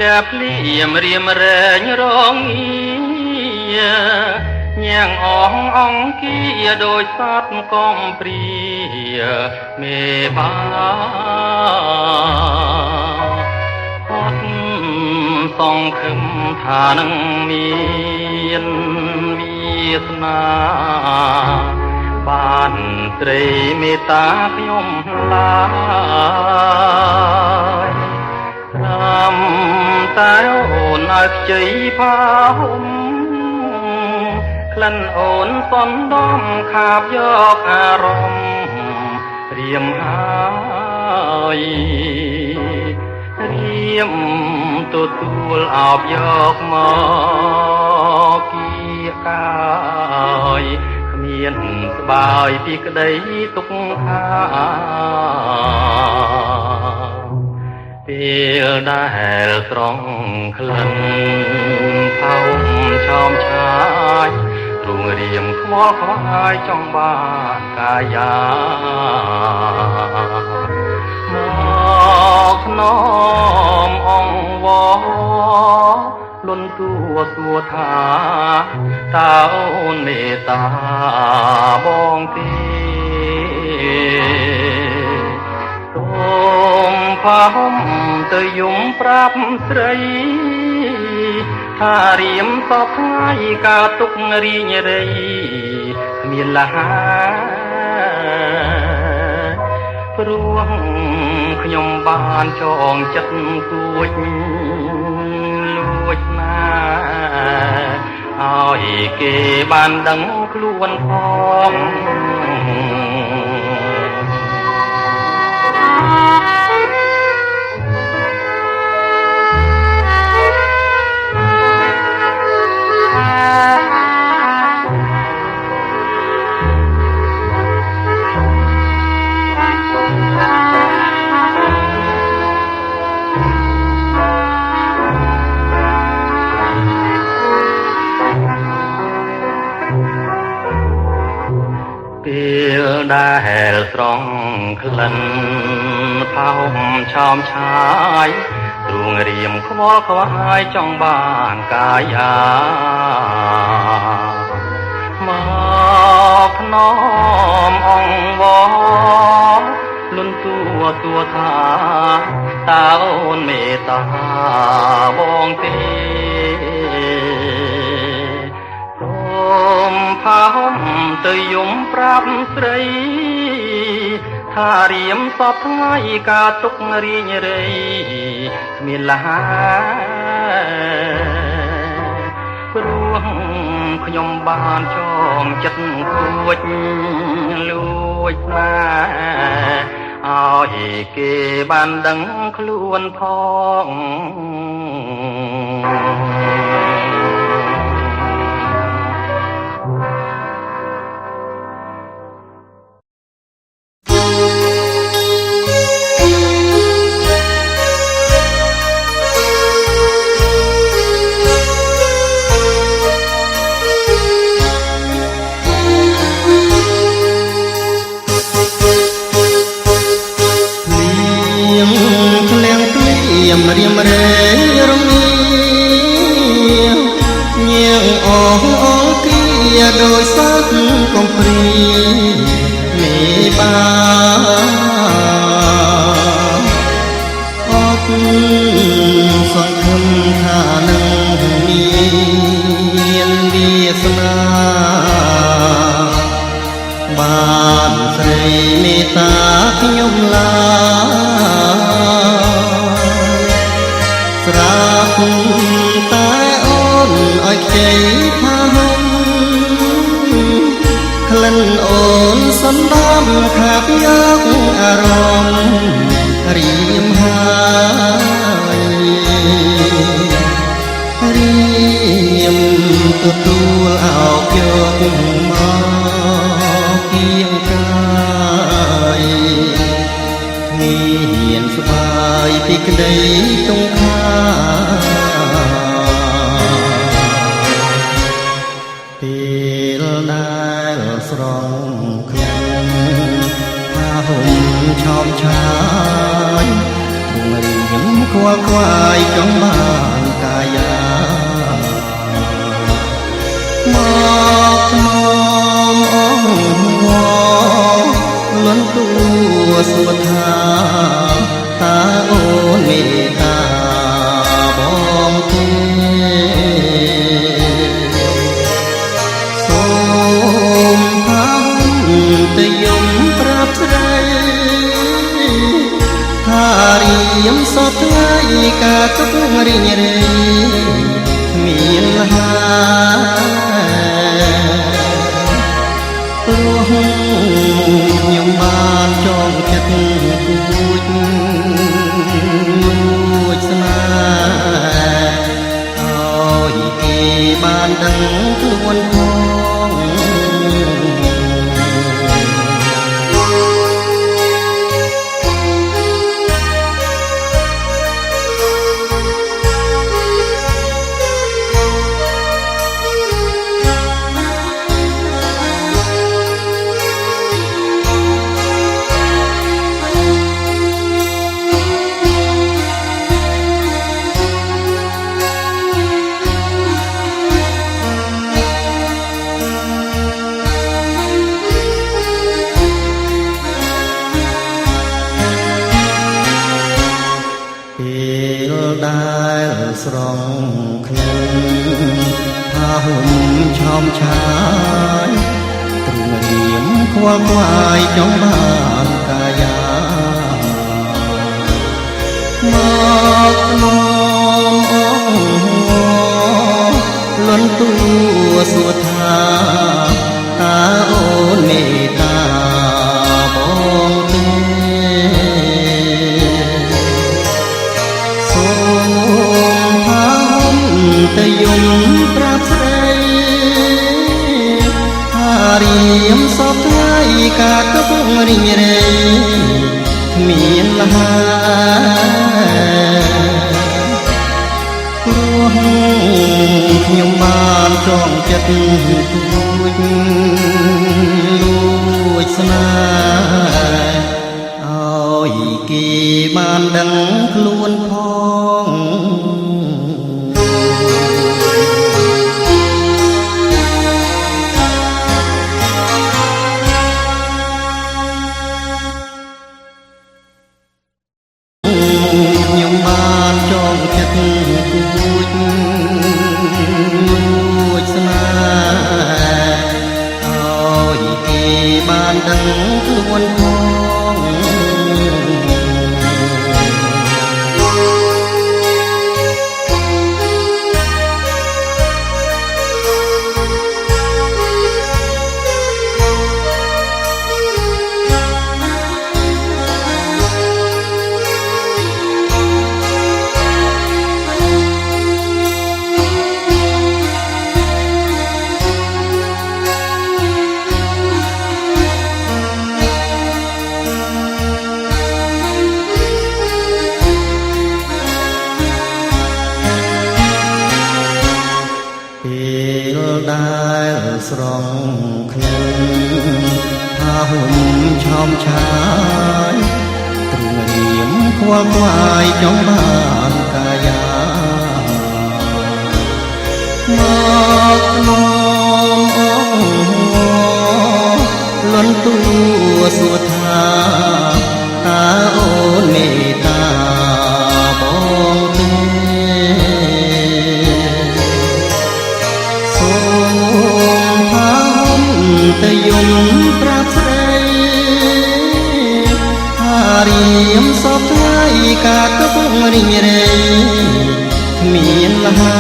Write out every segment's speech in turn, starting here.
លាភ្លៀមរៀមរែងរងញ៉ាំងអង្គីដោយសតកំព្រាមេបាអត់សង្ឃឹមថានឹងមានវាសនាបានត្រីមេត្តាខ្ញុំឡាយរាំតែអូនឲ្យខ្ចីផាហុំក្លិនអូនសន់ដំខាបយកអារម្មណ៍រៀមហើយរៀមទទួលអោបយកមកគៀកាយគ្មានស្បើយពីក្តីទុកខាពេលដែលស្រង់ក្លិនផោមឆោមឆាយរួងរៀមខ្វល់ខ្វាយចង់បានកាយាមកធ្នមអង្វរលន់ទួសួរថាតើអូនមេត្តាបងទេសូមផាហុំទៅយំប្រាប់ស្រីថារៀមសពថ្ងៃការទុករីងរៃគ្មានលះព្រោះខ្ញុំបានចងចិត្តគួចលួចណាឲ្យគេបានដឹងខ្លួនផងពេលដែលស្រង់ក្លិនផោមឆោមឆាយរួងរៀមខ្វល់ខ្វាយចង់បានកាយាមកធ្នមអង្វរលន់ទួថាតើអូនមេត្តាបងទេផាហុំទៅយំប្រាប់ស្រីថារៀមសពថ្ងៃការទុករីងរៃគ្មានលះព្រោះខ្ញុំបានចងចិត្តគួចលួចណាឲ្យគេបានដឹងខ្លួនផងរៀមរែងរងញៀងអង្គីដោយសត្វកំព្រាមេបាអត់សង្ឃឹមថានឹងមានវាសនាបានស្រីមេត្តាខ្ញុំឡាស្រាប់តែអូនឲ្យខ្ចីផាហុំក្លិនអូនសន្តំខាប់យកអារម្មណ៍រៀមហើយរៀមទទួលអោបយកមកគៀងកាយមានស្បើយពីក្តីទុំខាពេលដែលស្រង់ក្លិនផាហុំឆោមឆាយ រៀមខ្វល់ខ្វាយចង់បាន យមសពថ្ងៃការទុករីងរៃមានហាព្រោះខ្ញុំបានចងចិត្តគួចស្នេហ៍ឲ្យគេបានដឹងខ្លួនផងពេលដែលស្រង់ខ្លួនផាហុំឆោមឆាយទ្រង់រៀមខ្វល់ខ្វាយចង់បានកាយាមកនំអងលន់ទួសួរថាតើអូនមេត្តាបងទេតែយំប្រាប់ស្រីថារៀមសពថ្ងៃការទុករីងរៃគ្មានលហាព្រោះខ្ញុំបានចងចិត្តលួចស្នេហ៍ឲ្យគេបានដឹងខ្លួនផងខ្ញុំបានចងចិត្តគួចស្នេហ៍ឲ្យគេបានដឹងខ្លួនផងពេលដែលស្រង់ខ្លួនផាហុំឆោមឆាយទ្រង់រៀមខ្វល់ខ្វាយចង់បានកាយាមកនំអងលន់ទួសួរថាតើអូនមេត្តាបងទេតែយំប្រាប់ស្រីថារៀមសពថ្ងៃការទុករីងរៃគ្មានលហា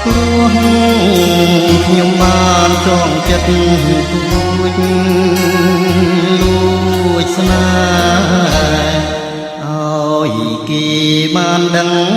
ព្រោះខ្ញុំបានចងចិត្តគួចលួចស្នេហ៍ឲ្យគេបានដឹង